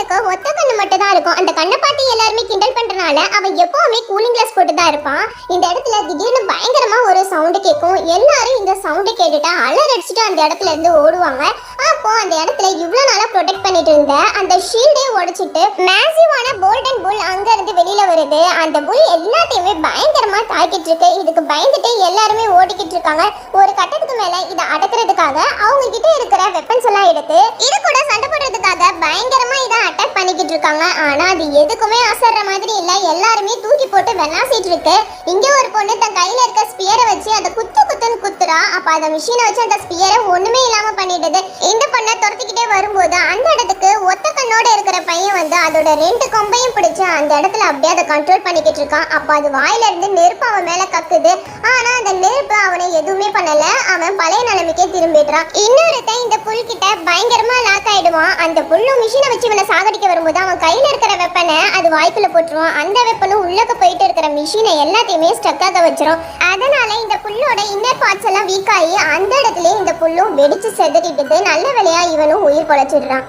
இருக்க ஒத்த கண்ணு மட்டும் தான் இருக்கும். அந்த கண்ணை பார்த்து எல்லாருமே கிண்டல் பண்றனால அவன் எப்பவுமே கூலிங் கிளாஸ் போட்டு தான் இருப்பான். இந்த இடத்துல திடீர்னு பயங்கரமா ஒரு சவுண்டு கேட்கும். எல்லாரும் இந்த சவுண்டு கேட்டுட்டா அலர் அடிச்சுட்டு அந்த இடத்துல இருந்து ஓடுவாங்க. அப்போ அந்த இடத்துல இவ்வளவு நாளா ப்ரொடெக்ட் பண்ணிட்டு இருந்த அந்த ஷீல்டே உடைச்சிட்டு மேசிவான கோல்டன் புல் அங்க இருந்து வெளியில வருது. அந்த புல் எல்லாத்தையுமே பயங்கரமா தாக்கிட்டு இருக்கு. இதுக்கு பயந்துட்டு எல்லாருமே ஓடிக்கிட்டு இருக்காங்க. ஒரு கட்டத்துக்கு மேல இதை அடக்குறதுக்காக அவங்க கிட்ட இருக்கிற வெப்பன்ஸ் எல்லாம் எடுத்து இது கூட சண்டை போடுறதுக்காக பயங்கரமா இதை அட்டாக் பண்ணிக்கிட்டு இருக்காங்க. ஆனா அது எதுக்குமே அசர்ற மாதிரி இல்ல. எல்லாருமே தூக்கி போட்டு வெள்ளாசிட்டு இருக்கு. இங்க ஒரு பொண்ணு தன் கையில இருக்க ஸ்பியரை வச்சு அதை குத்துன்னு குத்துறா. அப்ப அந்த மிஷினை வச்சு அந்த ஸ்பியரை ஒண்ணுமே இல்லாம பண்ணிடுது. இந்த பொண்ணை துரத்திக்கிட்டே வரும்போது அந்த இடத்துக்கு ஒத்த கண்ணோட இருக்கிற பையன் வந்து அதோட 2 கொம்பையும் பிடிச்சு அந்த இடத்துல அப்படியே அதை கண்ட்ரோல் பண்ணிக்கிட்டு இருக்கான். அப்ப அது வாயில இருந்து நெருப்பு அவன் மேல கக்குது. ஆனா அந்த நெருப்பு அவனை எதுவுமே பண்ணல. அவன் பழைய நிலைமைக்கே திரும்பிடுறான். இன்னொருத்தன் இந்த புல் கிட்ட பயங்கரமா லாக் ஆயிடுவான். அந்த புல்லும் மிஷினை வச்சு இவனை சாகடிக்க வரும்போது அவன் கையில இருக்கிற வெப்பனை அது வாய்க்குள்ள போட்டுருவான். அந்த வெப்பனும் உள்ளக்க போயிட்டு இருக்கிற மிஷினை எல்லாத்தையுமே ஸ்டக் ஆக வச்சிரும். அதனால இந்த புல்லோட இன்னர் பார்ட்ஸ் எல்லாம் வீக் ஆகி அந்த இடத்துல இந்த புல்லும் வெடிச்சு செதறிடுது. நல்ல வேளையா இவனும் உயிர் பொழைச்சிடுறான்.